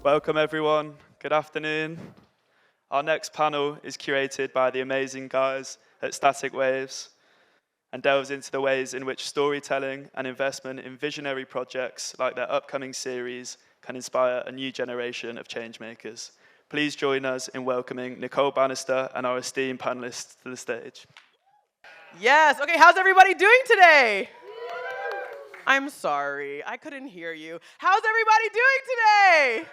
Welcome, everyone. Good afternoon. Our next panel is curated by the amazing guys at Static Waves and delves into the ways in which storytelling and investment in visionary projects like their upcoming series can inspire a new generation of changemakers. Please join us in welcoming Nicole Banister and our esteemed panelists to the stage. Yes, okay, how's everybody doing today? I'm sorry, I couldn't hear you. How's everybody doing today?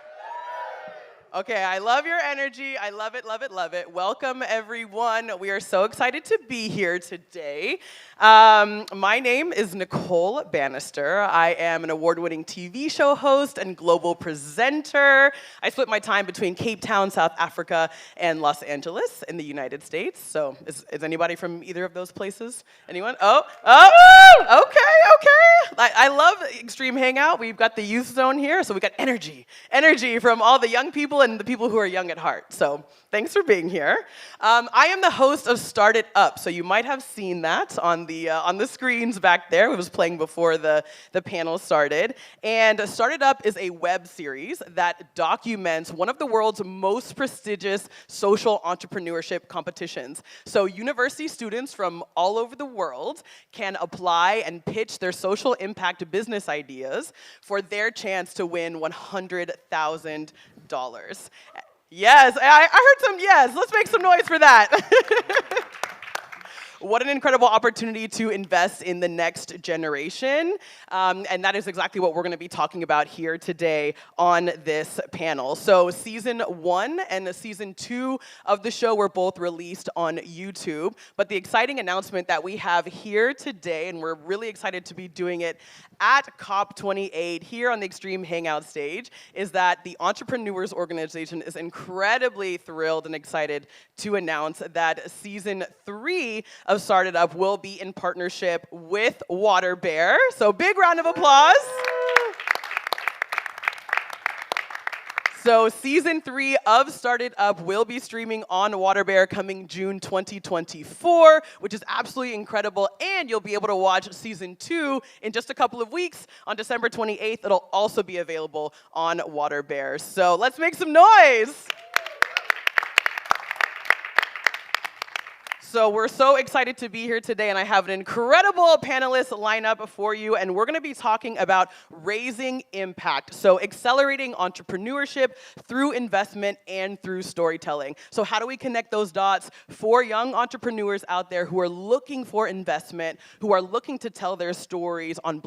Okay, I love your energy. I love it, love it, love it. Welcome, everyone. We are so excited to be here today. My name is Nicole Banister. I am an award-winning TV show host and global presenter. I split my time between Cape Town, South Africa, and Los Angeles in the United States. So is anybody from either of those places? Anyone? Oh, okay. I love Extreme Hangout. We've got the youth zone here, so we got energy from all the young people and the people who are young at heart. So thanks for being here. I am the host of Start It Up, so you might have seen that on the screens back there. It was playing before the panel started. And Start It Up is a web series that documents one of the world's most prestigious social entrepreneurship competitions. So university students from all over the world can apply and pitch their social impact business ideas for their chance to win $100,000. Yes, I heard some yes. Let's make some noise for that. What an incredible opportunity to invest in the next generation. And that is exactly what we're going to be talking about here today on this panel. So season 1 and season 2 of the show were both released on YouTube. But the exciting announcement that we have here today, and we're really excited to be doing it at COP28 here on the Extreme Hangout stage, is that the Entrepreneurs Organization is incredibly thrilled and excited to announce that season 3 of Start It Up will be in partnership with Water Bear. So big round of applause. So season 3 of Start It Up will be streaming on Water Bear coming June 2024, which is absolutely incredible. And you'll be able to watch season 2 in just a couple of weeks on December 28th. It'll also be available on Water Bear. So let's make some noise. So we're so excited to be here today, and I have an incredible panelist lineup for you, and we're going to be talking about raising impact, so accelerating entrepreneurship through investment and through storytelling. So how do we connect those dots for young entrepreneurs out there who are looking for investment, who are looking to tell their stories on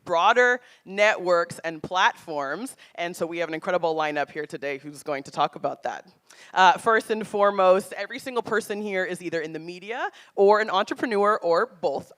broader networks and platforms? And so we have an incredible lineup here today who's going to talk about that. First and foremost, every single person here is either in the media or an entrepreneur or both.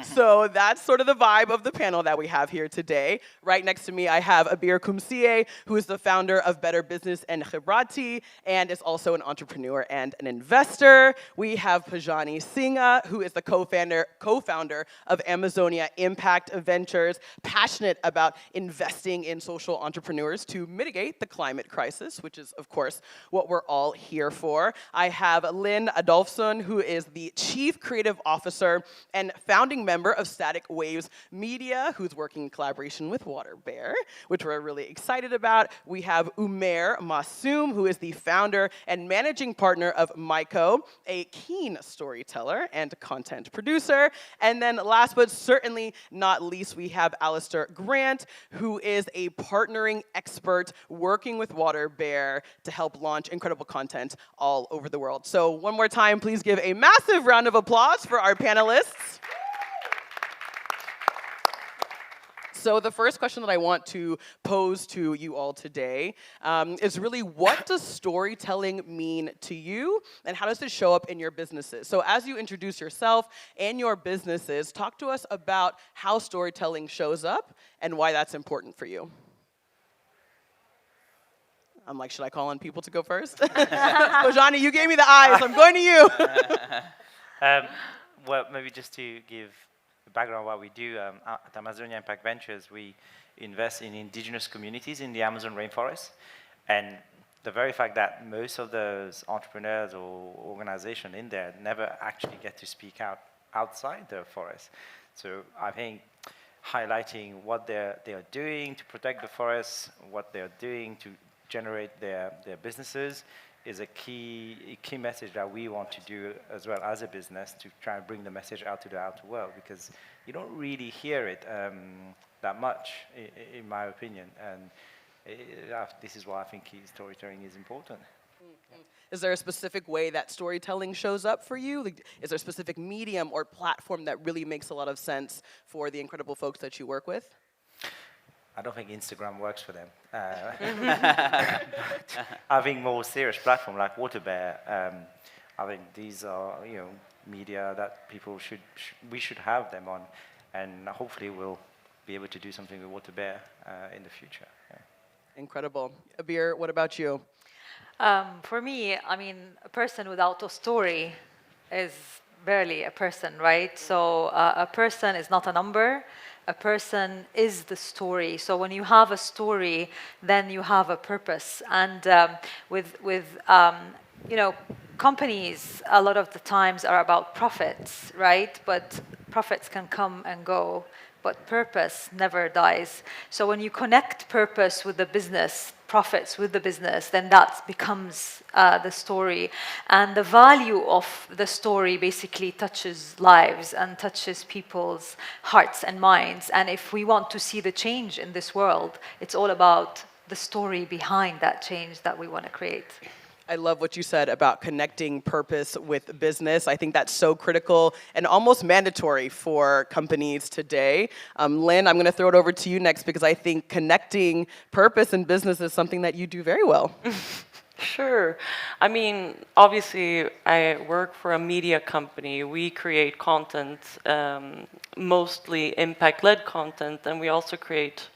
So that's sort of the vibe of the panel that we have here today. Right next to me, I have Abeer Qumsieh, who is the founder of Better Business and Khibrati, and is also an entrepreneur and an investor. We have Pajani Singah, who is the co-founder of Amazonia Impact Ventures, passionate about investing in social entrepreneurs to mitigate the climate crisis, which is, of course, what we're all here for. I have Linn Adolfsson, who is the Chief Creative Officer and founding member of Static Waves Media, who's working in collaboration with Water Bear, which we're really excited about. We have Umair Masoon, who is the founder and managing partner of Myco, a keen storyteller and content producer. And then last but certainly not least, we have Alastair Grant, who is a partnering expert working with Water Bear to help launch incredible content all over the world. So one more time, please give a massive round of applause for our panelists. So the first question that I want to pose to you all today is really, what does storytelling mean to you, and how does it show up in your businesses? So as you introduce yourself and your businesses, talk to us about how storytelling shows up and why that's important for you. I'm like, should I call on people to go first? Pajani, you gave me the eyes. I'm going to you. Well, maybe just to give the background of what we do, at Amazonia Impact Ventures, we invest in indigenous communities in the Amazon rainforest. And the very fact that most of those entrepreneurs or organizations in there never actually get to speak out outside the forest. So I think highlighting what they're doing to protect the forests, what they're doing to generate their businesses is a key message that we want to do as well as a business, to try and bring the message out to the outer world, because you don't really hear it that much, in my opinion. And this is why I think storytelling is important. Is there a specific way that storytelling shows up for you? Like, is there a specific medium or platform that really makes a lot of sense for the incredible folks that you work with? I don't think Instagram works for them. Having more serious platform like Waterbear, I think these are media that people we should have them on, and hopefully we'll be able to do something with Waterbear in the future. Yeah. Incredible. Abeer, what about you? For me, I mean, a person without a story is barely a person, right? So a person is not a number. A person is the story. So when you have a story, then you have a purpose. And with companies, a lot of the times are about profits, right? But profits can come and go, but purpose never dies. So when you connect purpose with the business, profits with the business, then that becomes the story. And the value of the story basically touches lives and touches people's hearts and minds. And if we want to see the change in this world, it's all about the story behind that change that we want to create. I love what you said about connecting purpose with business. I think that's so critical and almost mandatory for companies today. Linn, I'm going to throw it over to you next, because I think connecting purpose and business is something that you do very well. Sure. I mean, obviously, I work for a media company. We create content, mostly impact-led content, and we also create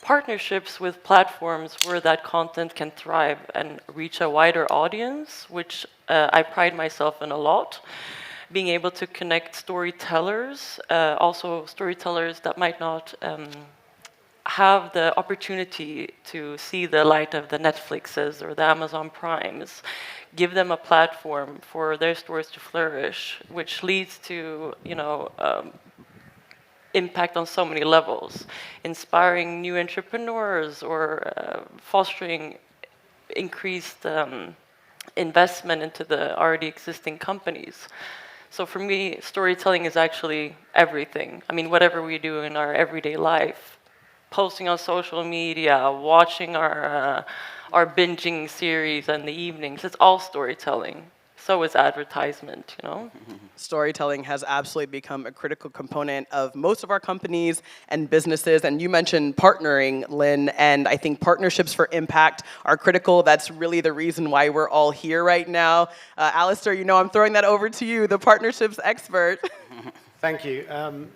partnerships with platforms where that content can thrive and reach a wider audience, which I pride myself in a lot. Being able to connect storytellers, also storytellers that might not have the opportunity to see the light of the Netflixes or the Amazon Primes, give them a platform for their stories to flourish, which leads to, impact on so many levels, inspiring new entrepreneurs or fostering increased investment into the already existing companies. So for me, storytelling is actually everything. I mean, whatever we do in our everyday life, posting on social media, watching our binging series in the evenings, it's all storytelling. So is advertisement, Storytelling has absolutely become a critical component of most of our companies and businesses. And you mentioned partnering, Linn, and I think partnerships for impact are critical. That's really the reason why we're all here right now. Alastair, I'm throwing that over to you, the partnerships expert. Thank you.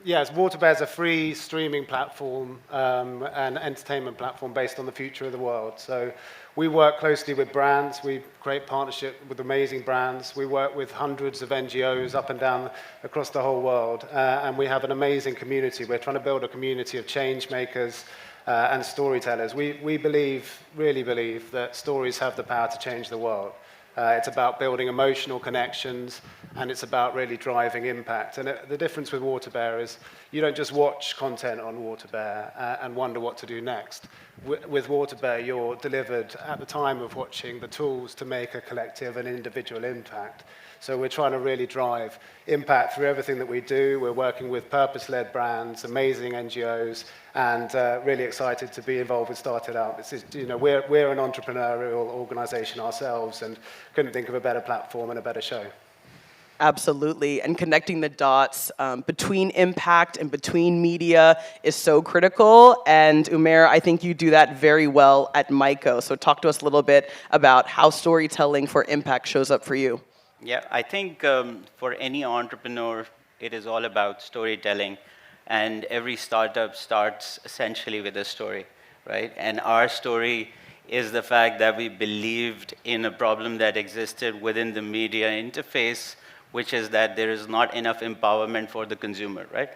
Yes, Waterbear is a free streaming platform and entertainment platform based on the future of the world. So we work closely with brands. We create partnership with amazing brands. We work with hundreds of NGOs up and down across the whole world. And we have an amazing community. We're trying to build a community of changemakers and storytellers. We really believe that stories have the power to change the world. It's about building emotional connections, and it's about really driving impact. And the difference with Waterbear is you don't just watch content on Waterbear and wonder what to do next. With Waterbear, you're delivered at the time of watching the tools to make a collective and individual impact. So we're trying to really drive impact through everything that we do. We're working with purpose-led brands, amazing NGOs, and really excited to be involved with Started Out. We're an entrepreneurial organization ourselves, and couldn't think of a better platform and a better show. Absolutely, and connecting the dots between impact and between media is so critical, and Umair, I think you do that very well at Myco. So talk to us a little bit about how storytelling for impact shows up for you. Yeah, I think for any entrepreneur, it is all about storytelling, and every startup starts essentially with a story, right? And our story is the fact that we believed in a problem that existed within the media interface, which is that there is not enough empowerment for the consumer, right?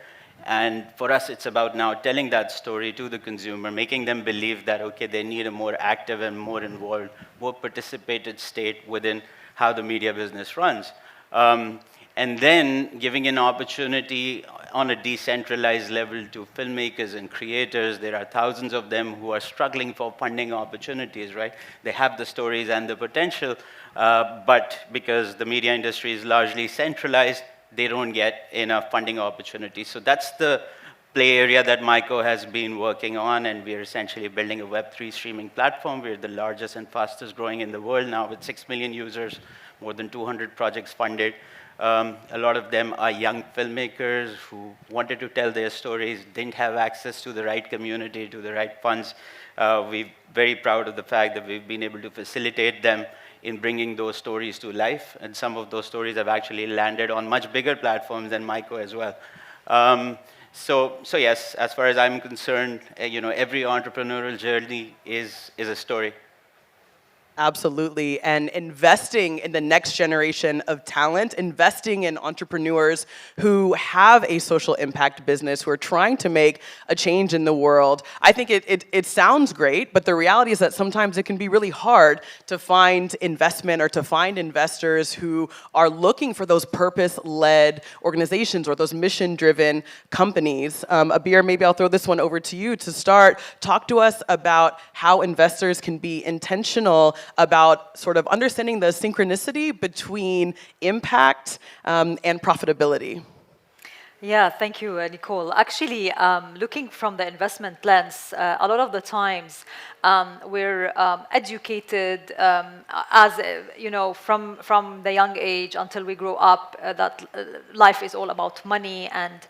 And for us, it's about now telling that story to the consumer, making them believe that, okay, they need a more active and more involved, more participated state within how the media business runs. And then giving an opportunity on a decentralized level to filmmakers and creators. There are thousands of them who are struggling for funding opportunities, right? They have the stories and the potential, but because the media industry is largely centralized, they don't get enough funding opportunities. So that's the play area that Maiko has been working on, and we're essentially building a Web3 streaming platform. We're the largest and fastest growing in the world now with 6 million users, more than 200 projects funded. A lot of them are young filmmakers who wanted to tell their stories, didn't have access to the right community, to the right funds. We're very proud of the fact that we've been able to facilitate them in bringing those stories to life, and some of those stories have actually landed on much bigger platforms than Maiko as well. So yes, as far as I'm concerned, every entrepreneurial journey is a story. Absolutely, and investing in the next generation of talent, investing in entrepreneurs who have a social impact business, who are trying to make a change in the world. I think it sounds great, but the reality is that sometimes it can be really hard to find investment or to find investors who are looking for those purpose-led organizations or those mission-driven companies. Abeer, maybe I'll throw this one over to you to start. Talk to us about how investors can be intentional about sort of understanding the synchronicity between impact and profitability. Yeah, thank you, Nicole. Actually, looking from the investment lens, a lot of the times we're educated as from the young age until we grow up that life is all about money, and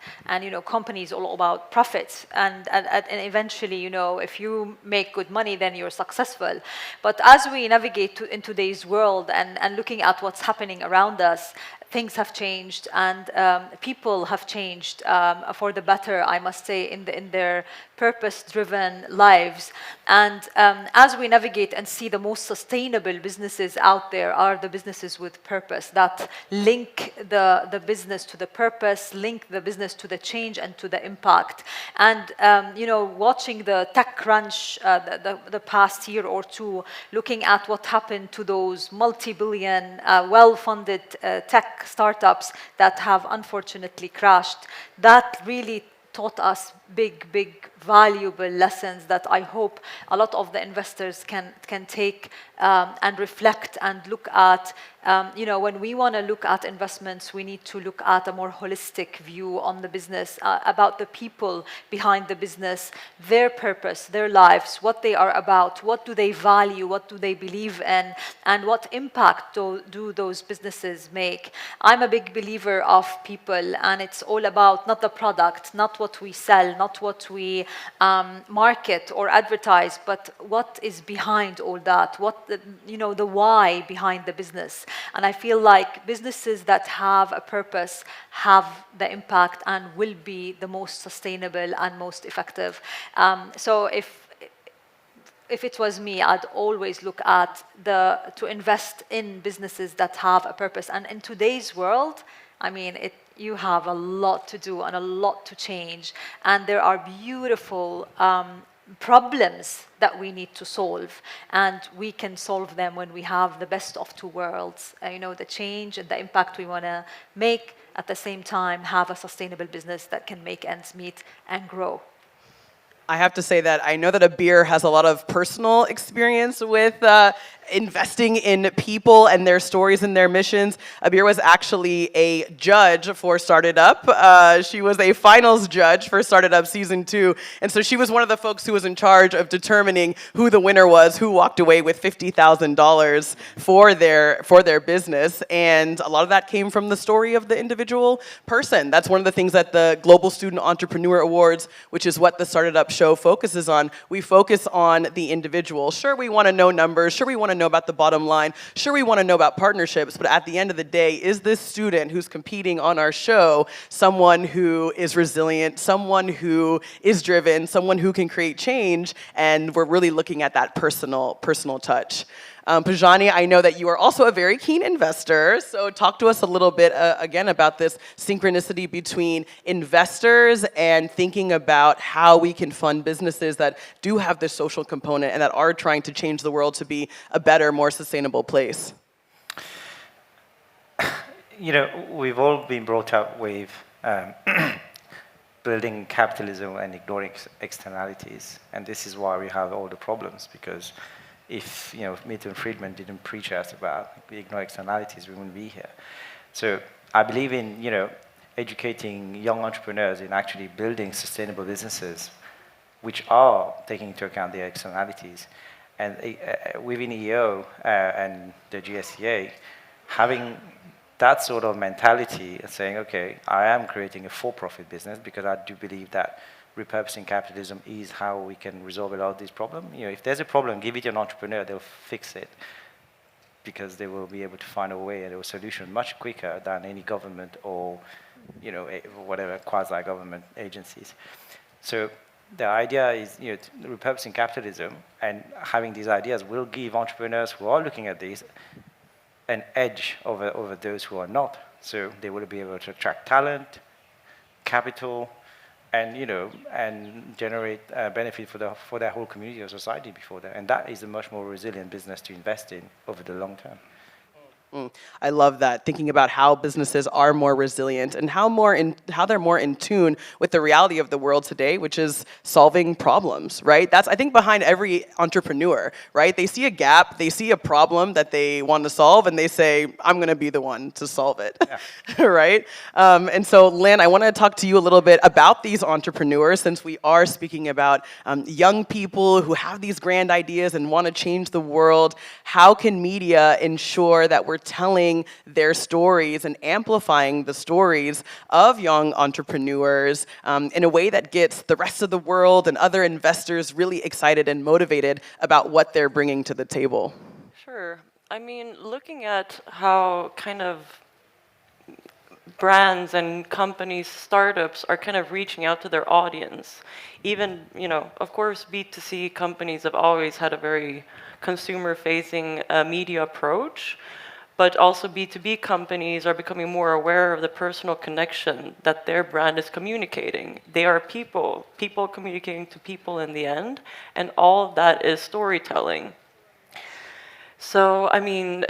companies all about profits, and eventually if you make good money then you're successful. But as we navigate in today's world and looking at what's happening around us, things have changed, and people have changed for the better, I must say, in their purpose-driven lives. And as we navigate and see the most sustainable businesses out there are the businesses with purpose that link the business to the purpose, link the business to the change and to the impact. And watching the tech crunch the past year or two, looking at what happened to those multi-billion, well-funded tech startups that have unfortunately crashed, that really taught us big, valuable lessons that I hope a lot of the investors can take and reflect and look at. When we want to look at investments, we need to look at a more holistic view on the business, about the people behind the business, their purpose, their lives, what they are about, what do they value, what do they believe in, and what impact do those businesses make. I'm a big believer of people, and it's all about not the product, not what we sell, not what we market or advertise, but what is behind all that, what the why behind the business. And I feel like businesses that have a purpose have the impact and will be the most sustainable and most effective. So if it was me, I'd always look at to invest in businesses that have a purpose. And in today's world, I mean, you have a lot to do and a lot to change. And there are beautiful problems that we need to solve. And we can solve them when we have the best of two worlds. The change and the impact we want to make, at the same time, have a sustainable business that can make ends meet and grow. I have to say that I know that Abeer has a lot of personal experience with investing in people and their stories and their missions. Abeer was actually a judge for Started Up. She was a finals judge for Started Up Season 2. And so she was one of the folks who was in charge of determining who the winner was, who walked away with $50,000 for their business. And a lot of that came from the story of the individual person. That's one of the things that the Global Student Entrepreneur Awards, which is what the Started Up show focuses on. We focus on the individual. Sure, we want to know numbers. Sure, we want to know about the bottom line. Sure, we want to know about partnerships, but at the end of the day, is this student who's competing on our show someone who is resilient, someone who is driven, someone who can create change? And we're really looking at that personal touch. Pajani, I know that you are also a very keen investor, so talk to us a little bit again about this synchronicity between investors and thinking about how we can fund businesses that do have this social component and that are trying to change the world to be a better, more sustainable place. We've all been brought up with building capitalism and ignoring externalities. And this is why we have all the problems, because if Milton Friedman didn't preach us about ignore externalities, we wouldn't be here. So I believe in educating young entrepreneurs in actually building sustainable businesses which are taking into account their externalities. And within EO and the GSCA, having that sort of mentality and saying, okay, I am creating a for-profit business because I do believe that repurposing capitalism is how we can resolve a lot of these problems. If there's a problem, give it to an entrepreneur, they'll fix it because they will be able to find a way and a solution much quicker than any government or whatever quasi-government agencies. So the idea is repurposing capitalism, and having these ideas will give entrepreneurs who are looking at these an edge over those who are not. So they will be able to attract talent, capital, and and generate benefit for their whole community or society before that. And that is a much more resilient business to invest in over the long term. I love that, thinking about how businesses are more resilient and how they're more in tune with the reality of the world today, which is solving problems, right? That's, I think, behind every entrepreneur, right? They see a gap, they see a problem that they want to solve, and they say, I'm going to be the one to solve it, yeah. Right? And so, Linn, I want to talk to you a little bit about these entrepreneurs, since we are speaking about young people who have these grand ideas and want to change the world. How can media ensure that we're telling their stories and amplifying the stories of young entrepreneurs in a way that gets the rest of the world and other investors really excited and motivated about what they're bringing to the table? Sure. I mean, looking at how kind of brands and companies, startups are kind of reaching out to their audience. Even, of course, B2C companies have always had a very consumer-facing media approach. But also B2B companies are becoming more aware of the personal connection that their brand is communicating. They are people communicating to people in the end, and all of that is storytelling. So, I mean,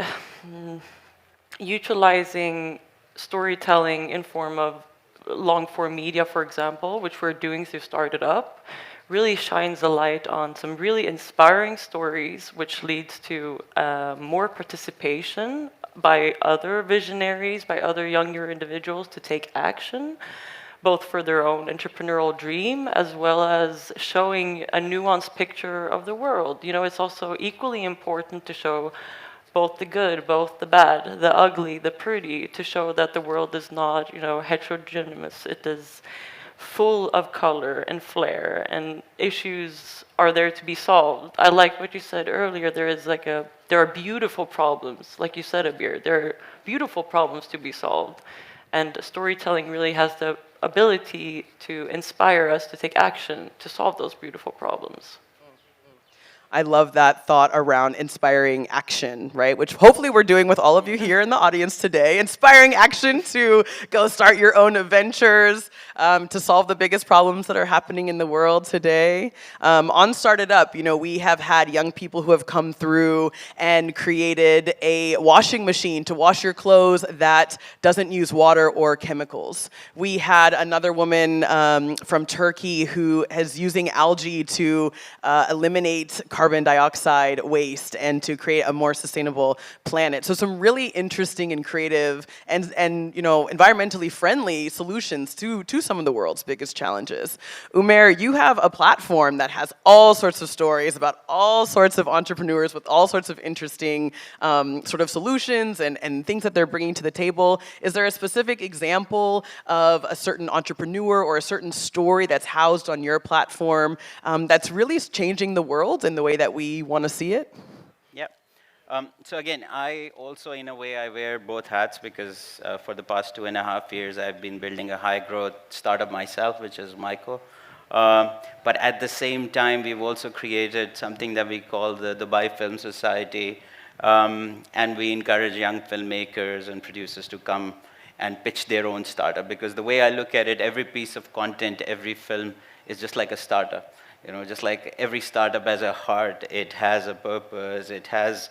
utilizing storytelling in form of long-form media, for example, which we're doing through Started Up, really shines a light on some really inspiring stories, which leads to more participation by other visionaries, by other younger individuals to take action, both for their own entrepreneurial dream, as well as showing a nuanced picture of the world. It's also equally important to show both the good, both the bad, the ugly, the pretty, to show that the world is not, heterogeneous. It is full of color and flair, and issues are there to be solved. I like what you said earlier. There are beautiful problems, like you said, Abeer. There are beautiful problems to be solved, and storytelling really has the ability to inspire us to take action to solve those beautiful problems. I love that thought around inspiring action, right? Which hopefully we're doing with all of you here in the audience today. Inspiring action to go start your own adventures, to solve the biggest problems that are happening in the world today. On Started Up, we have had young people who have come through and created a washing machine to wash your clothes that doesn't use water or chemicals. We had another woman from Turkey who is using algae to eliminate carbon dioxide waste and to create a more sustainable planet. So some really interesting and creative and environmentally friendly solutions to some of the world's biggest challenges. Umair, you have a platform that has all sorts of stories about all sorts of entrepreneurs with all sorts of interesting sort of solutions and things that they're bringing to the table. Is there a specific example of a certain entrepreneur or a certain story that's housed on your platform that's really changing the world in the way that we want to see it? Yep. So again, I also, in a way, I wear both hats because for the past 2.5 years, I've been building a high-growth startup myself, which is Myco. But at the same time, we've also created something that we call the Dubai Film Society, and we encourage young filmmakers and producers to come and pitch their own startup. Because the way I look at it, every piece of content, every film is just like a startup. Just like every startup has a heart, it has a purpose, it has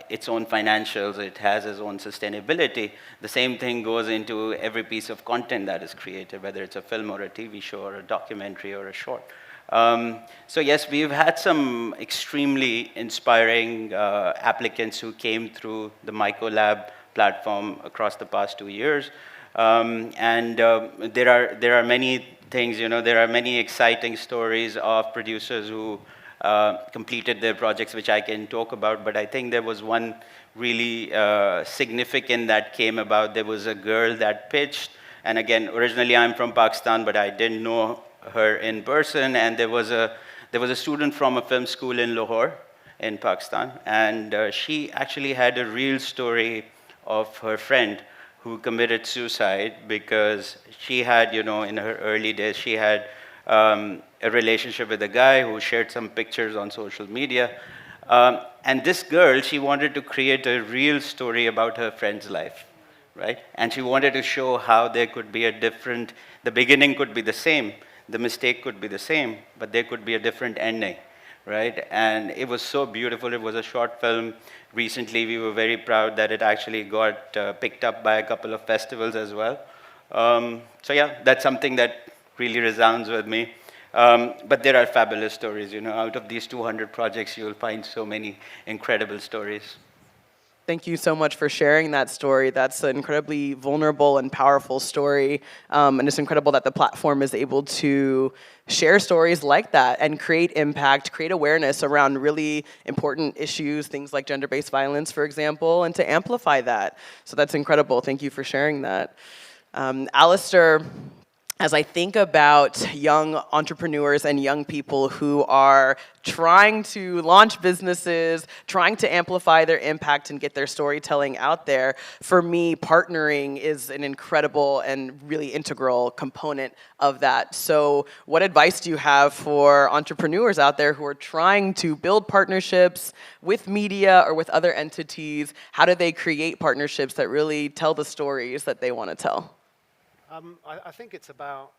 its own financials, it has its own sustainability. The same thing goes into every piece of content that is created, whether it's a film or a TV show or a documentary or a short. So yes, we've had some extremely inspiring applicants who came through the MycoLab platform across the past 2 years. There are many things, there are many exciting stories of producers who completed their projects, which I can talk about, but I think there was one really significant that came about. There was a girl that pitched, and again, originally I'm from Pakistan, but I didn't know her in person, and there was a student from a film school in Lahore in Pakistan, and she actually had a real story of her friend who committed suicide because she had, in her early days, she had a relationship with a guy who shared some pictures on social media. And this girl, she wanted to create a real story about her friend's life, right? And she wanted to show how there could be the beginning could be the same, the mistake could be the same, but there could be a different ending, right? And it was so beautiful. It was a short film. Recently, we were very proud that it actually got picked up by a couple of festivals as well. So yeah, that's something that really resounds with me. But there are fabulous stories, out of these 200 projects, you'll find so many incredible stories. Thank you so much for sharing that story. That's an incredibly vulnerable and powerful story. And it's incredible that the platform is able to share stories like that and create impact, create awareness around really important issues, things like gender-based violence, for example, and to amplify that. So that's incredible. Thank you for sharing that. Alastair, as I think about young entrepreneurs and young people who are trying to launch businesses, trying to amplify their impact and get their storytelling out there, for me, partnering is an incredible and really integral component of that. So what advice do you have for entrepreneurs out there who are trying to build partnerships with media or with other entities? How do they create partnerships that really tell the stories that they want to tell? I think it's about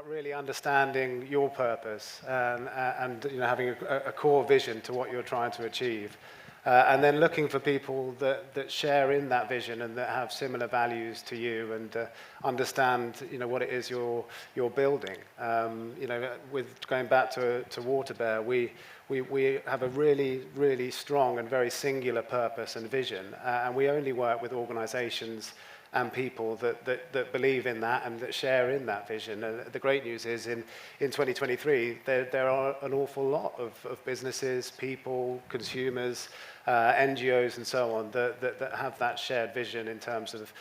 really understanding your purpose and having a core vision to what you're trying to achieve, and then looking for people that share in that vision and that have similar values to you and understand what it is you're building. With going back to WaterBear, we have a really strong and very singular purpose and vision, and we only work with organizations and people that believe in that and that share in that vision. And the great news is in 2023, there are an awful lot of businesses, people, consumers, NGOs and so on that have that shared vision in terms of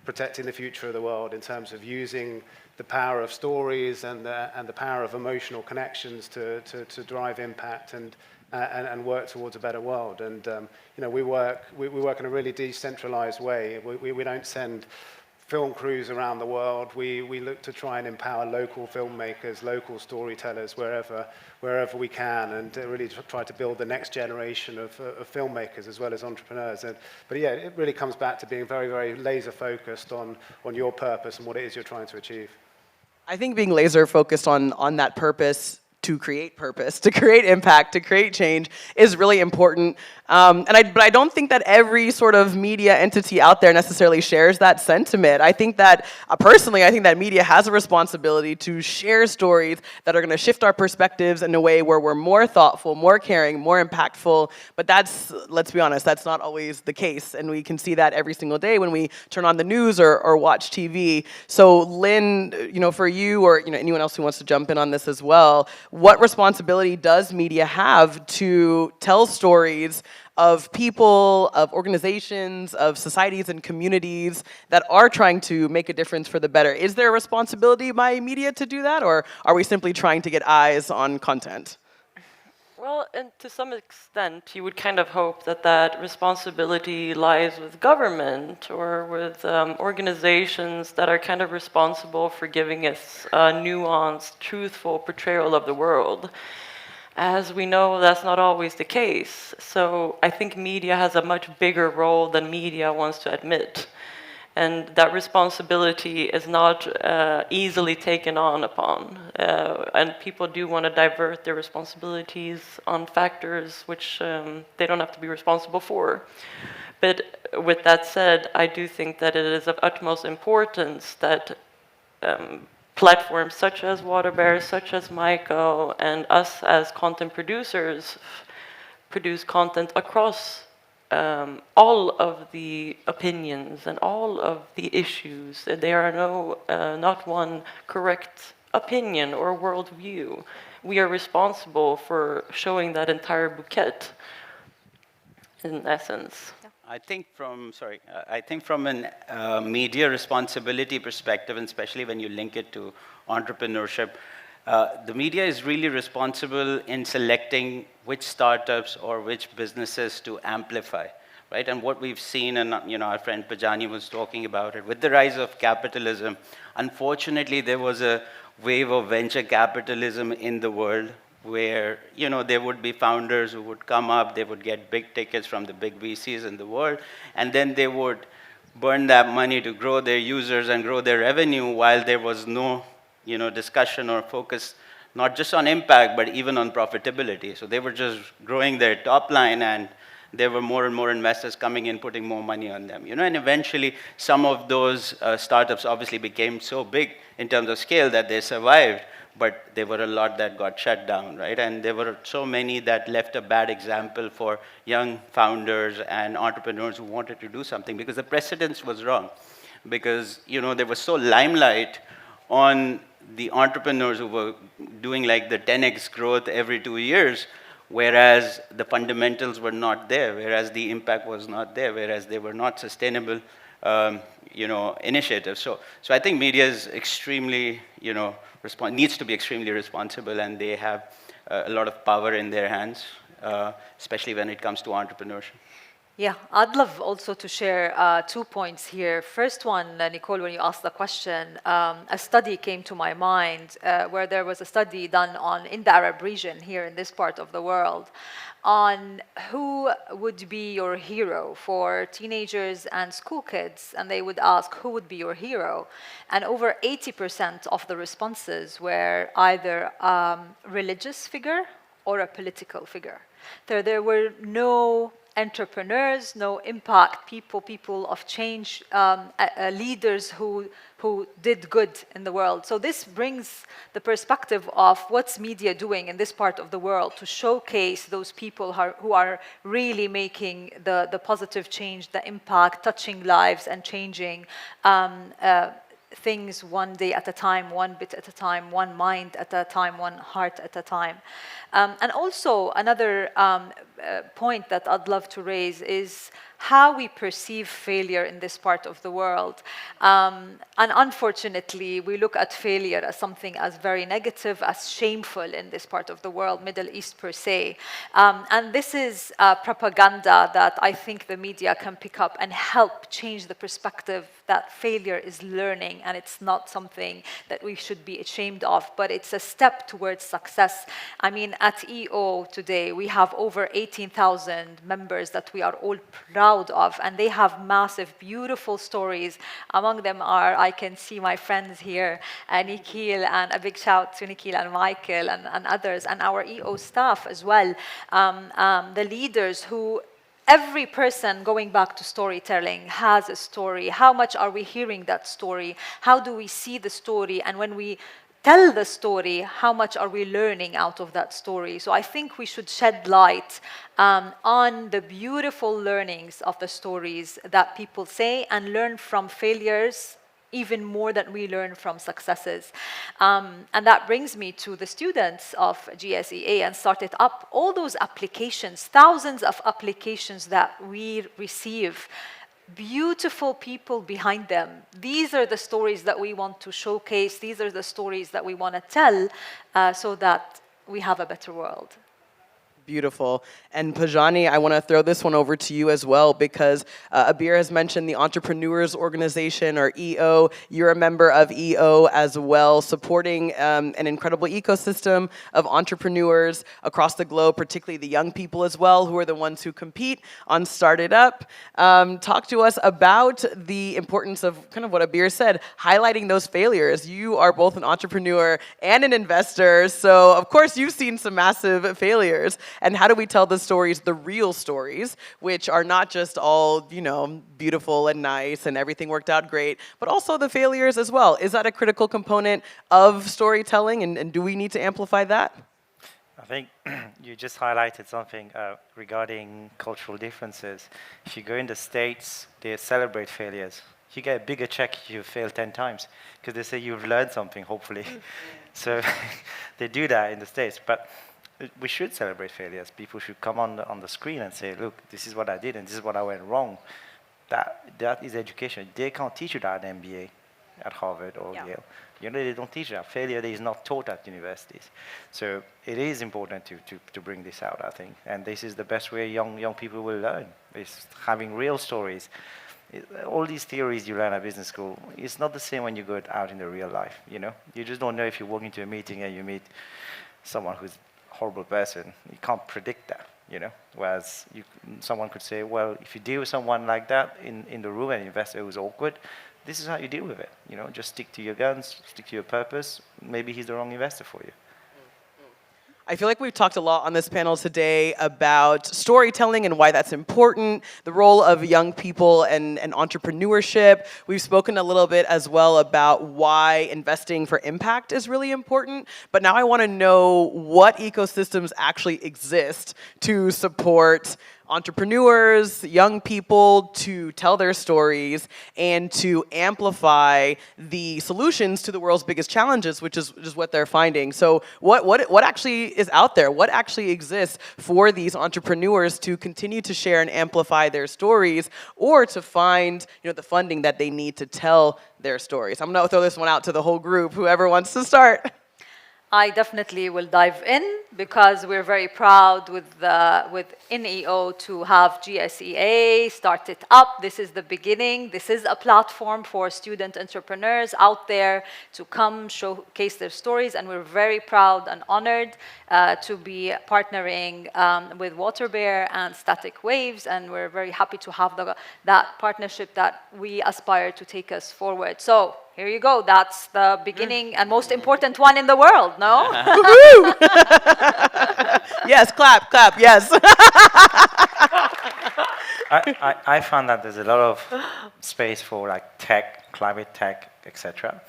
protecting the future of the world, in terms of using the power of stories and the power of emotional connections to drive impact and work towards a better world. And we work in a really decentralized way. We don't send film crews around the world. We look to try and empower local filmmakers, local storytellers wherever we can, and really try to build the next generation of filmmakers as well as entrepreneurs. But yeah, it really comes back to being very, very laser focused on your purpose and what it is you're trying to achieve. I think being laser focused on that purpose, to create impact, to create change is really important. But I don't think that every sort of media entity out there necessarily shares that sentiment. I think that, personally, I think that media has a responsibility to share stories that are going to shift our perspectives in a way where we're more thoughtful, more caring, more impactful. But let's be honest, that's not always the case. And we can see that every single day when we turn on the news or watch TV. So Linn, for you or anyone else who wants to jump in on this as well, what responsibility does media have to tell stories of people, of organizations, of societies and communities that are trying to make a difference for the better? Is there a responsibility by media to do that, or are we simply trying to get eyes on content? Well, and to some extent, you would kind of hope that responsibility lies with government or with organizations that are kind of responsible for giving us a nuanced, truthful portrayal of the world. As we know, that's not always the case. So I think media has a much bigger role than media wants to admit. And that responsibility is not easily taken upon. And people do want to divert their responsibilities on factors which they don't have to be responsible for. But with that said, I do think that it is of utmost importance that platforms such as Waterbear, such as Maiko, and us as content producers produce content across all of the opinions and all of the issues. There are not one correct opinion or worldview. We are responsible for showing that entire bouquet, in essence. I think from a media responsibility perspective, and especially when you link it to entrepreneurship, the media is really responsible in selecting which startups or which businesses to amplify, right? And what we've seen, and our friend Pajani was talking about it, with the rise of capitalism, unfortunately, there was a wave of venture capitalism in the world where there would be founders who would come up, they would get big tickets from the big VCs in the world, and then they would burn that money to grow their users and grow their revenue while there was no discussion or focus, not just on impact, but even on profitability. So they were just growing their top line, and there were more and more investors coming in, putting more money on them. And eventually, some of those startups obviously became so big in terms of scale that they survived, but there were a lot that got shut down, right? And there were so many that left a bad example for young founders and entrepreneurs who wanted to do something, because the precedence was wrong. Because, there was so limelight on the entrepreneurs who were doing like the 10x growth every 2 years, whereas the fundamentals were not there, whereas the impact was not there, whereas they were not sustainable, initiatives. So I think media is extremely, needs to be extremely responsible, and they have a lot of power in their hands, especially when it comes to entrepreneurship. Yeah, I'd love also to share 2 points here. First one, Nicole, when you asked the question, a study came to my mind where there was a study done in the Arab region here in this part of the world on who would be your hero for teenagers and school kids. And they would ask, who would be your hero? And over 80% of the responses were either a religious figure or a political figure. There were no entrepreneurs, no impact people of change, leaders who did good in the world. So this brings the perspective of what's media doing in this part of the world to showcase those people who are really making the positive change, the impact, touching lives and changing things one day at a time, one bit at a time, one mind at a time, one heart at a time. And also another point that I'd love to raise is how we perceive failure in this part of the world. And unfortunately, we look at failure as something as very negative, as shameful in this part of the world, Middle East per se. And this is propaganda that I think the media can pick up and help change the perspective that failure is learning, and it's not something that we should be ashamed of, but it's a step towards success. I mean, at EO today, we have over 18,000 members that we are all proud of, and they have massive, beautiful stories. Among them are, I can see my friends here, Nikhil, and a big shout to Nikhil and Michael and others, and our EO staff as well, the leaders who, every person, going back to storytelling, has a story. How much are we hearing that story? How do we see the story? And when we tell the story, how much are we learning out of that story? So I think we should shed light on the beautiful learnings of the stories that people say, and learn from failures even more than we learn from successes. And that brings me to the students of GSEA and Started Up. All those applications, thousands of applications that we receive, beautiful people behind them. These are the stories that we want to showcase. These are the stories that we want to tell so that we have a better world. Beautiful. And Pajani, I want to throw this one over to you as well, because Abeer has mentioned the Entrepreneurs Organization, or EO. You're a member of EO as well, supporting an incredible ecosystem of entrepreneurs across the globe, particularly the young people as well, who are the ones who compete on Started Up. Talk to us about the importance of kind of what Abeer said, highlighting those failures. You are both an entrepreneur and an investor, so of course you've seen some massive failures. And how do we tell the stories, the real stories, which are not just all, you know, beautiful and nice and everything worked out great, but also the failures as well? Is that a critical component of storytelling, and do we need to amplify that? I think you just highlighted something regarding cultural differences. If you go in the States, they celebrate failures. You get a bigger check if you fail 10 times, because they say you've learned something, hopefully. So they do that in the States. But we should celebrate failures. People should come on the screen and say, look, this is what I did and this is what I went wrong. That is education. They can't teach you that at MBA at Harvard or Yale. You know, they don't teach that. Failure is not taught at universities. So it is important to bring this out, I think. And this is the best way young people will learn, is having real stories. All these theories you learn at business school, it's not the same when you go out in the real life, you know? You just don't know if you walk into a meeting and you meet someone who's horrible person. You can't predict that, you know. Whereas someone could say, well, if you deal with someone like that in the room, an investor who's awkward, this is how you deal with it. You know, just stick to your guns, stick to your purpose. Maybe he's the wrong investor for you. I feel like we've talked a lot on this panel today about storytelling and why that's important, the role of young people and entrepreneurship. We've spoken a little bit as well about why investing for impact is really important. But now I want to know what ecosystems actually exist to support entrepreneurs, young people, to tell their stories and to amplify the solutions to the world's biggest challenges, which is what they're finding. So what actually is out there? What actually exists for these entrepreneurs to continue to share and amplify their stories, or to find, you know, the funding that they need to tell their stories? I'm going to throw this one out to the whole group, whoever wants to start. I definitely will dive in, because we're very proud with EO to have GSEA start it up. This is the beginning. This is a platform for student entrepreneurs out there to come showcase their stories, and we're very proud and honored to be partnering with WaterBear and Static Waves, and we're very happy to have that partnership that we aspire to take us forward. So here you go. That's the beginning and most important one in the world, no? Yes, clap, yes. I found that there's a lot of space for like tech, climate tech, etc.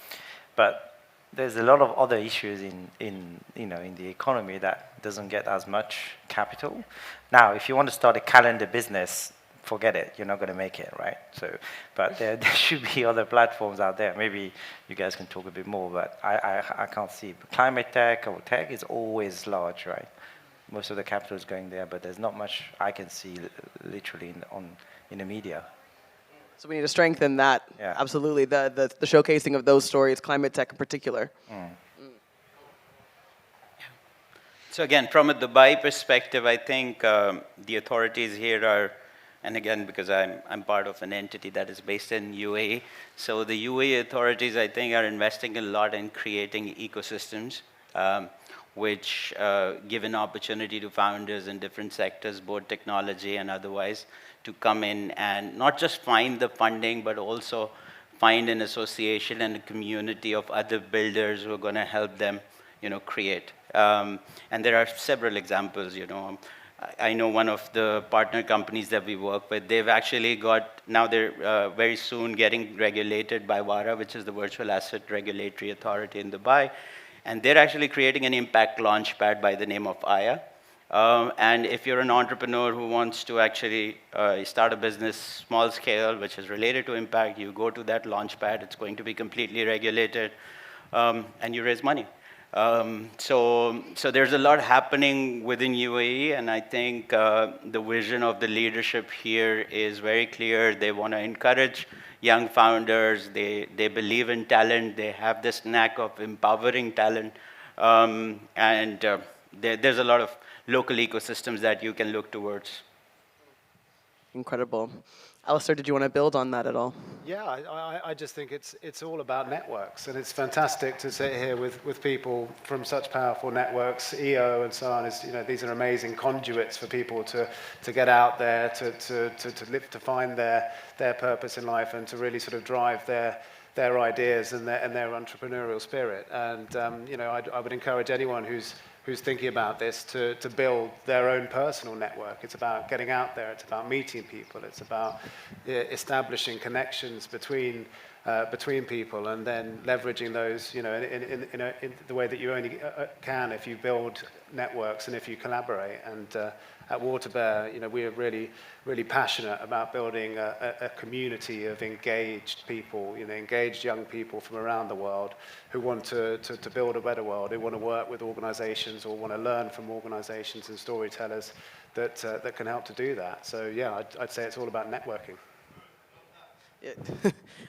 But there's a lot of other issues in the economy that doesn't get as much capital. Now, if you want to start a calendar business, forget it. You're not going to make it, right? So, but there should be other platforms out there. Maybe you guys can talk a bit more, but I can't see. But climate tech or tech is always large, right? Most of the capital is going there, but there's not much I can see literally in the media. So we need to strengthen that. Yeah. Absolutely, the showcasing of those stories, climate tech in particular. So again, from a Dubai perspective, I think the authorities here are, and again, because I'm part of an entity that is based in UAE, so the UAE authorities, I think, are investing a lot in creating ecosystems, which give an opportunity to founders in different sectors, both technology and otherwise, to come in and not just find the funding, but also find an association and a community of other builders who are going to help them, create. And there are several examples, I know one of the partner companies that we work with, they've actually now they're very soon getting regulated by WARA, which is the Virtual Asset Regulatory Authority in Dubai. And they're actually creating an impact launchpad by the name of Aya. And if you're an entrepreneur who wants to actually start a business small scale, which is related to impact, you go to that launchpad. It's going to be completely regulated, and you raise money. So there's a lot happening within UAE, and I think the vision of the leadership here is very clear. They want to encourage young founders. They believe in talent. They have this knack of empowering talent, and there's a lot of local ecosystems that you can look towards. Incredible. Alastair, did you want to build on that at all? Yeah, I just think it's all about networks, and it's fantastic to sit here with people from such powerful networks, EO and so on. These are amazing conduits for people to get out there, to live, to find their purpose in life, and to really sort of drive their ideas and their entrepreneurial spirit. And I would encourage anyone who's thinking about this to build their own personal network. It's about getting out there. It's about meeting people. It's about establishing connections between people, and then leveraging those, in the way that you only can if you build networks and if you collaborate. And at Water Bear, we are really, really passionate about building a community of engaged people, engaged young people from around the world who want to build a better world, who want to work with organizations or want to learn from organizations and storytellers that can help to do that. So yeah, I'd say it's all about networking.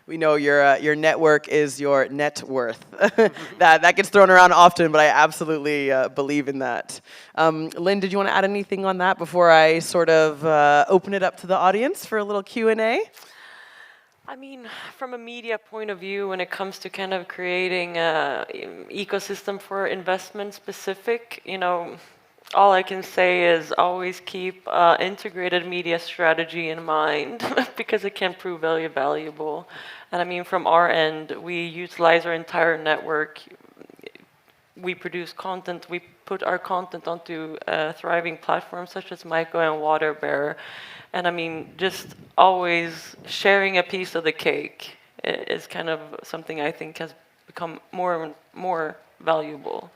We know your network is your net worth. that gets thrown around often, but I absolutely believe in that. Linn, did you want to add anything on that before I sort of open it up to the audience for a little Q&A? I mean, from a media point of view, when it comes to kind of creating an ecosystem for investment specific, all I can say is always keep integrated media strategy in mind because it can prove very valuable. And I mean, from our end, we utilize our entire network. We produce content. We put our content onto thriving platforms such as Myco and Water Bear. And I mean, just always sharing a piece of the cake is kind of something I think has become more and more valuable.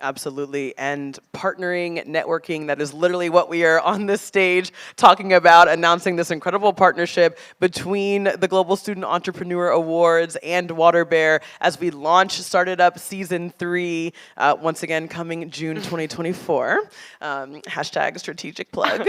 Absolutely, and partnering, networking, that is literally what we are on this stage talking about, announcing this incredible partnership between the Global Student Entrepreneur Awards and Water Bear as we launch Started Up Season 3, once again coming June 2024. Hashtag strategic plug.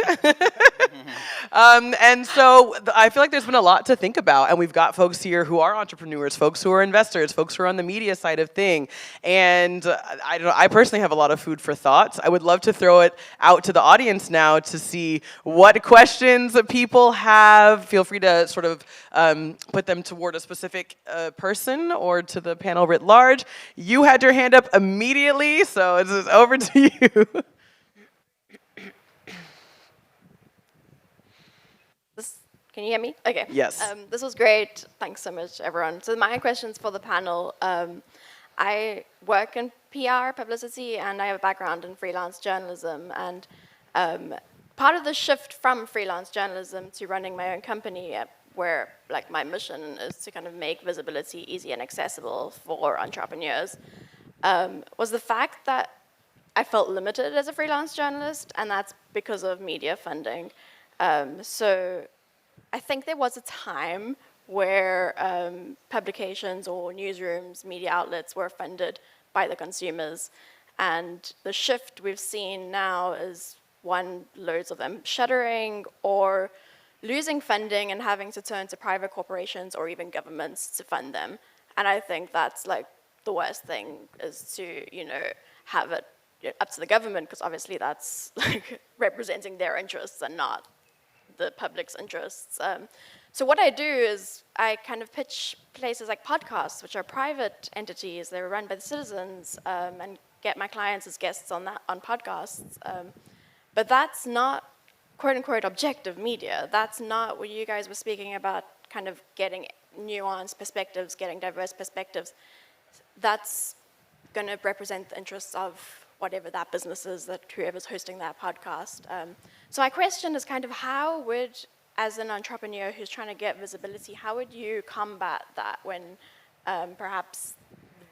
And so I feel like there's been a lot to think about, and we've got folks here who are entrepreneurs, folks who are investors, folks who are on the media side of thing, and I personally have a lot of food for thought. I would love to throw it out to the audience now to see what questions people have. Feel free to sort of put them toward a specific person or to the panel writ large. You had your hand up immediately, so it's over to you. Can you hear me? Okay. Yes. This was great. Thanks so much, everyone. So my question's for the panel. I work in PR, publicity, and I have a background in freelance journalism. And part of the shift from freelance journalism to running my own company, where my mission is to kind of make visibility easy and accessible for entrepreneurs, was the fact that I felt limited as a freelance journalist, and that's because of media funding. So I think there was a time where publications or newsrooms, media outlets were funded by the consumers. And the shift we've seen now is, one, loads of them shuttering or losing funding and having to turn to private corporations or even governments to fund them. And I think that's the worst thing, is to, have it up to the government, because obviously that's representing their interests and not the public's interests. So what I do is I kind of pitch places like podcasts, which are private entities. They're run by the citizens, and get my clients as guests on podcasts. But that's not quote-unquote objective media. That's not what you guys were speaking about, kind of getting nuanced perspectives, getting diverse perspectives. That's going to represent the interests of whatever that business is, that whoever's hosting that podcast. So my question is kind of how would, as an entrepreneur who's trying to get visibility, how would you combat that when perhaps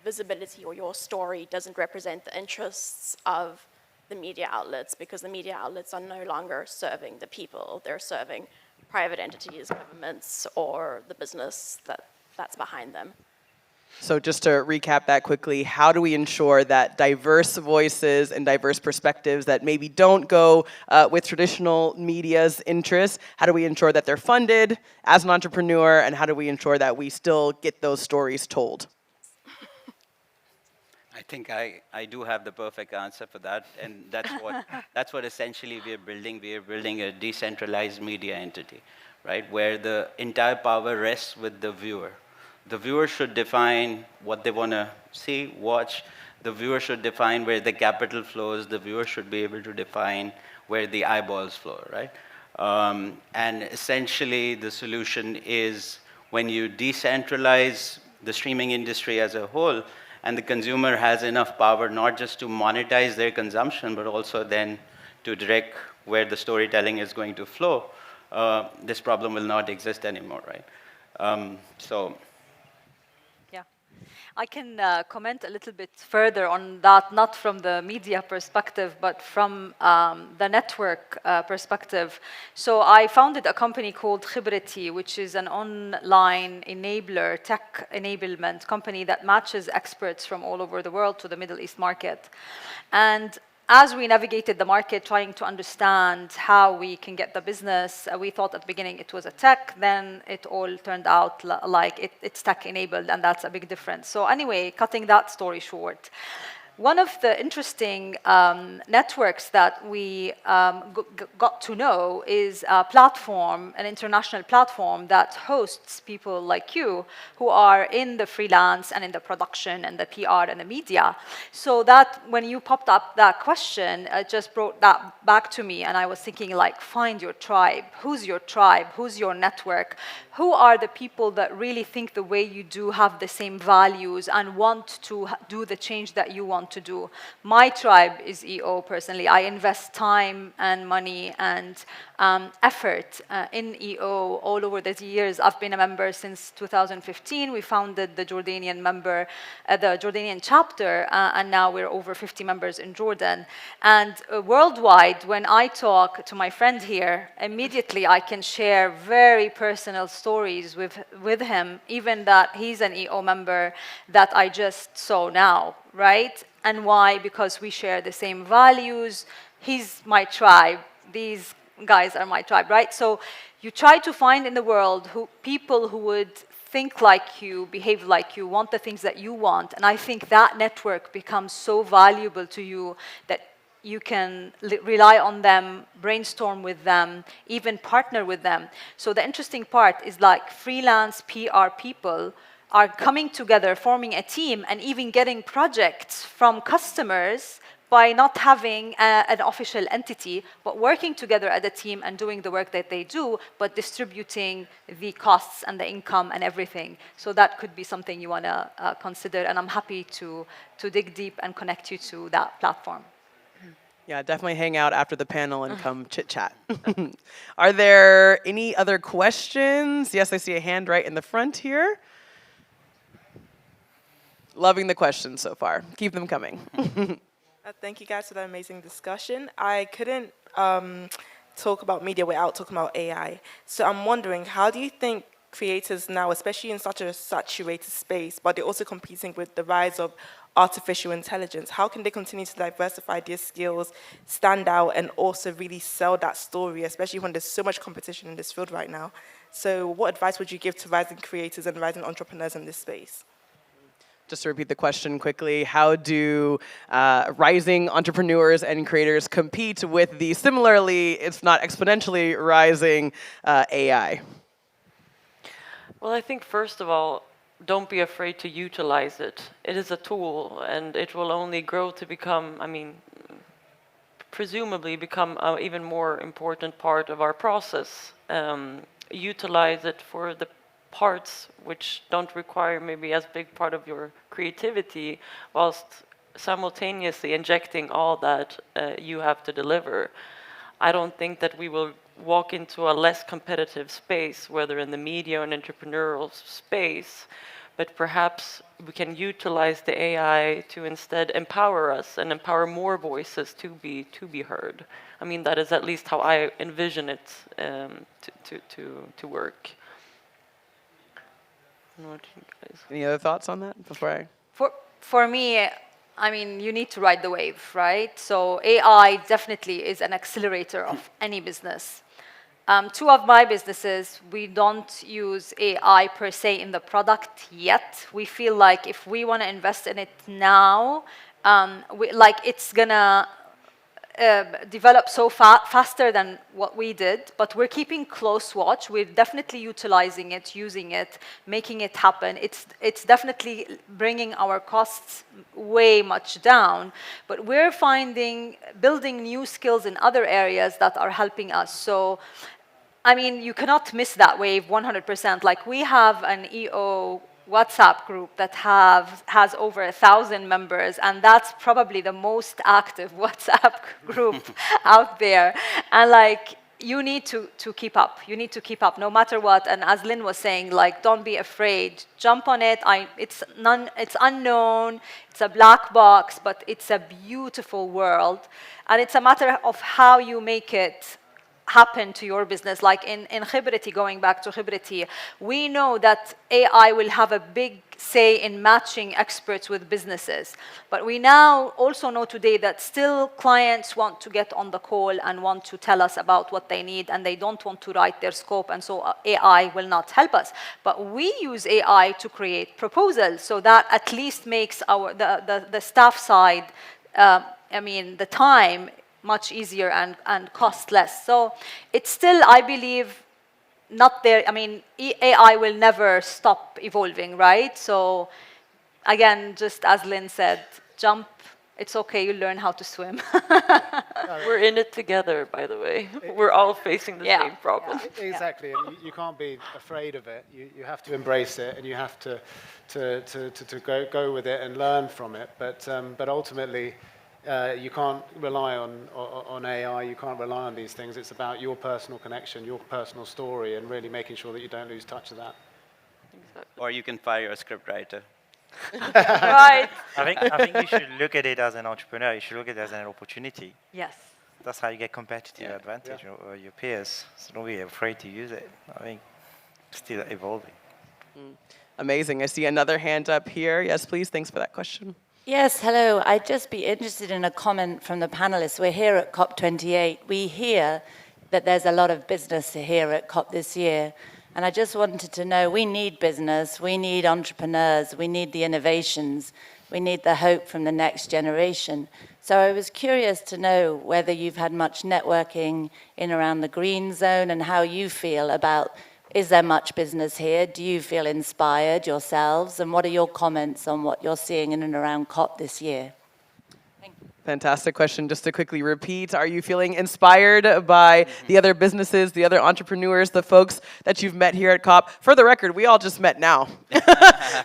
visibility or your story doesn't represent the interests of the media outlets, because the media outlets are no longer serving the people, they're serving private entities, governments, or the business that's behind them? So just to recap that quickly, how do we ensure that diverse voices and diverse perspectives that maybe don't go with traditional media's interests, how do we ensure that they're funded as an entrepreneur, and how do we ensure that we still get those stories told? I think I do have the perfect answer for that, and that's what essentially we are building. We are building a decentralized media entity, right, where the entire power rests with the viewer. The viewer should define what they want to see, watch. The viewer should define where the capital flows. The viewer should be able to define where the eyeballs flow, right? And essentially, the solution is when you decentralize the streaming industry as a whole, and the consumer has enough power not just to monetize their consumption, but also then to direct where the storytelling is going to flow, this problem will not exist anymore, right? Yeah. I can comment a little bit further on that, not from the media perspective, but from the network perspective. So I founded a company called Curated, which is an online enabler, tech enablement company that matches experts from all over the world to the Middle East market. And as we navigated the market, trying to understand how we can get the business, we thought at the beginning it was a tech, then it all turned out like it's tech-enabled, and that's a big difference. So anyway, cutting that story short, one of the interesting networks that we got to know is a platform, an international platform that hosts people like you who are in the freelance and in the production and the PR and the media. So that when you popped up that question, it just brought that back to me, and I was thinking, like, find your tribe. Who's your tribe? Who's your network? Who are the people that really think the way you do, have the same values, and want to do the change that you want to do? My tribe is EO, personally. I invest time and money and effort in EO all over the years. I've been a member since 2015. We founded the Jordanian the Jordanian chapter, and now we're over 50 members in Jordan. And worldwide, when I talk to my friend here, immediately I can share very personal stories with him, even that he's an EO member that I just saw now, right? And why? Because we share the same values. He's my tribe. These guys are my tribe, right? So you try to find in the world people who would think like you, behave like you, want the things that you want. And I think that network becomes so valuable to you that you can rely on them, brainstorm with them, even partner with them. So the interesting part is, like, freelance PR people are coming together, forming a team, and even getting projects from customers by not having an official entity, but working together as a team and doing the work that they do, but distributing the costs and the income and everything. So that could be something you want to consider, and I'm happy to dig deep and connect you to that platform. Yeah, definitely hang out after the panel and come chit-chat. Are there any other questions? Yes, I see a hand right in the front here. Loving the questions so far. Keep them coming. Thank you guys for that amazing discussion. I couldn't talk about media without talking about AI. So I'm wondering, how do you think creators now, especially in such a saturated space, but they're also competing with the rise of artificial intelligence, how can they continue to diversify their skills, stand out, and also really sell that story, especially when there's so much competition in this field right now? So what advice would you give to rising creators and rising entrepreneurs in this space? Just to repeat the question quickly, how do rising entrepreneurs and creators compete with the similarly, if not exponentially, rising AI? Well, I think first of all, don't be afraid to utilize it. It is a tool, and it will only grow to become, presumably become an even more important part of our process. Utilize it for the parts which don't require maybe as big part of your creativity, whilst simultaneously injecting all that you have to deliver. I don't think that we will walk into a less competitive space, whether in the media and entrepreneurial space, but perhaps we can utilize the AI to instead empower us and empower more voices to be heard. I mean, that is at least how I envision it to work. Any other thoughts on that before I? For me, I mean, you need to ride the wave, right? So AI definitely is an accelerator of any business. Two of my businesses, we don't use AI per se in the product yet. We feel like if we want to invest in it now, it's gonna develop so faster than what we did, but we're keeping close watch. We're definitely utilizing it, using it, making it happen. It's definitely bringing our costs way much down, but we're building new skills in other areas that are helping us. So, I mean, you cannot miss that wave 100%. Like, we have an EO WhatsApp group that has over 1,000 members, and that's probably the most active WhatsApp group out there. And like, you need to keep up. You need to keep up no matter what. And as Linn was saying, like, don't be afraid. Jump on it. It's unknown. It's a black box, but it's a beautiful world. And it's a matter of how you make it happen to your business. Like in Khibrati, going back to Khibrati, we know that AI will have a big say in matching experts with businesses. But we now also know today that still clients want to get on the call and want to tell us about what they need, and they don't want to write their scope, and so AI will not help us. But we use AI to create proposals, so that at least makes the staff side, the time much easier and cost less. So it's still, I believe, not there. I mean, AI will never stop evolving, right? So again, just as Linn said, jump. It's okay, you learn how to swim. We're in it together, by the way. We're all facing the same problem. Yeah, exactly, and you can't be afraid of it. You have to embrace it, and you have to go with it and learn from it. But ultimately, you can't rely on AI, you can't rely on these things. It's about your personal connection, your personal story, and really making sure that you don't lose touch of that. Exactly. Or you can fire your scriptwriter. Right. I think you should look at it as an entrepreneur. You should look at it as an opportunity. Yes. That's how you get competitive advantage over your peers. So don't be afraid to use it. I think it's still evolving. Amazing. I see another hand up here. Yes, please. Thanks for that question. Yes, hello. I'd just be interested in a comment from the panelists. We're here at COP28. We hear that there's a lot of business here at COP this year. And I just wanted to know, we need business, we need entrepreneurs, we need the innovations, we need the hope from the next generation. So I was curious to know whether you've had much networking in around the green zone and how you feel about, is there much business here? Do you feel inspired yourselves? And what are your comments on what you're seeing in and around COP this year? Fantastic question. Just to quickly repeat, are you feeling inspired by the other businesses, the other entrepreneurs, the folks that you've met here at COP? For the record, we all just met now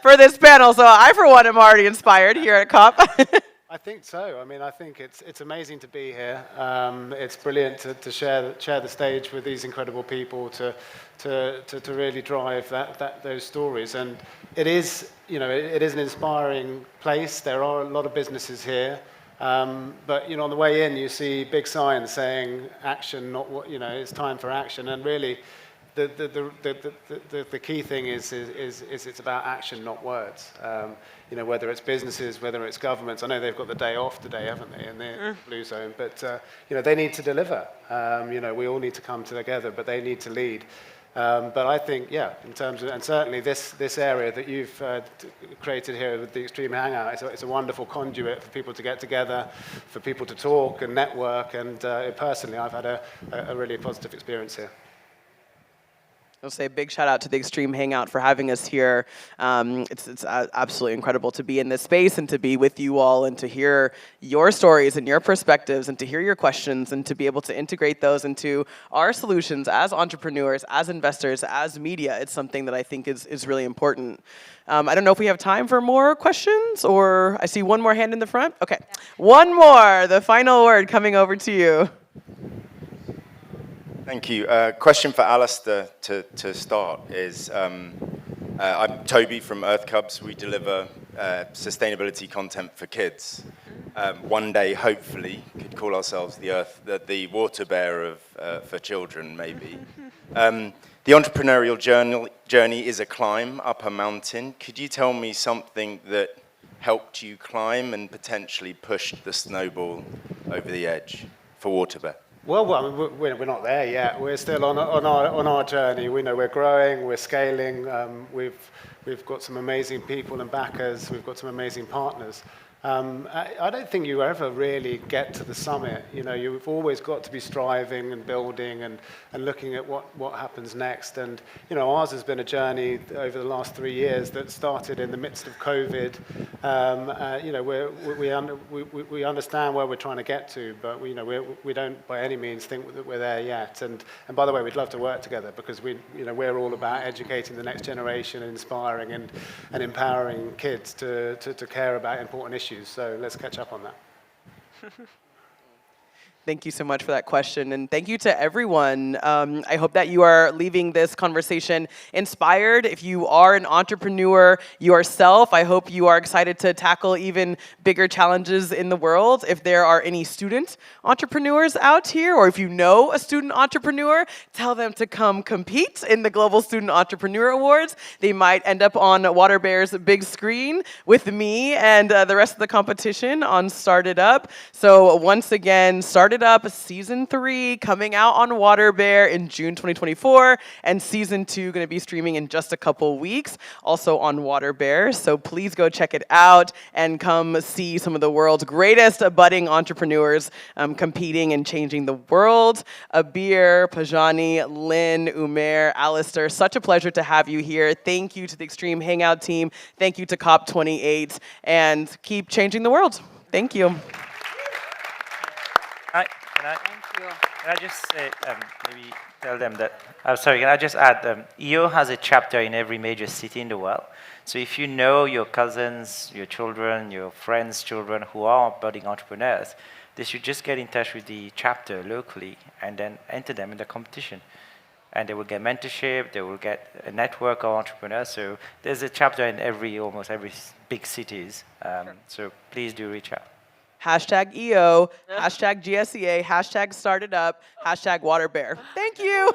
for this panel, so I, for one, am already inspired here at COP. I think so. I mean, I think it's amazing to be here. It's brilliant to share the stage with these incredible people to really drive those stories. And it is, it is an inspiring place. There are a lot of businesses here. But on the way in, you see big signs saying action, not what, it's time for action. And really, the key thing is it's about action, not words. Whether it's businesses, whether it's governments. I know they've got the day off today, haven't they, in the blue zone? But they need to deliver. We all need to come together, but they need to lead. But I think, in terms of, and certainly this area that you've created here with the Extreme Hangout, it's a wonderful conduit for people to get together, for people to talk and network. And personally, I've had a really positive experience here. I'll say a big shout out to the Extreme Hangout for having us here. It's absolutely incredible to be in this space and to be with you all and to hear your stories and your perspectives and to hear your questions and to be able to integrate those into our solutions as entrepreneurs, as investors, as media. It's something that I think is really important. I don't know if we have time for more questions, or I see one more hand in the front. Okay, one more, the final word coming over to you. Thank you. Question for Alastair to start is, I'm Toby from Earth Cubs. We deliver sustainability content for kids. One day, hopefully, could call ourselves the water bearer for children, maybe. The entrepreneurial journey is a climb up a mountain. Could you tell me something that helped you climb and potentially pushed the snowball over the edge for Waterbear? Well, I mean, we're not there yet. We're still on our journey. We know we're growing, we're scaling. We've got some amazing people and backers. We've got some amazing partners. I don't think you ever really get to the summit. You know, you've always got to be striving and building and looking at what happens next. And you know, ours has been a journey over the last 3 years that started in the midst of COVID. You know, we understand where we're trying to get to, but we don't by any means think that we're there yet. And by the way, we'd love to work together because we're all about educating the next generation, inspiring and empowering kids to care about important issues. So let's catch up on that. Thank you so much for that question, and thank you to everyone. I hope that you are leaving this conversation inspired. If you are an entrepreneur yourself, I hope you are excited to tackle even bigger challenges in the world. If there are any student entrepreneurs out here, or if you know a student entrepreneur, tell them to come compete in the Global Student Entrepreneur Awards. They might end up on WaterBear's big screen with me and the rest of the competition on Started Up. So once again, Started Up Season 3 coming out on WaterBear in June 2024, and Season 2 going to be streaming in just a couple weeks, also on WaterBear. So please go check it out and come see some of the world's greatest budding entrepreneurs competing and changing the world. Abeer, Pajani, Linn, Umair, Alastair, such a pleasure to have you here. Thank you to the Extreme Hangout team. Thank you to COP28, and keep changing the world. Thank you. Can I just say, maybe tell them that, can I just add, EO has a chapter in every major city in the world. So if you know your cousins, your children, your friends' children who are budding entrepreneurs, they should just get in touch with the chapter locally and then enter them in the competition. And they will get mentorship, they will get a network of entrepreneurs. So there's a chapter in almost every big cities. So please do reach out. Hashtag EO, hashtag GSEA, hashtag Started Up, hashtag WaterBear. Thank you.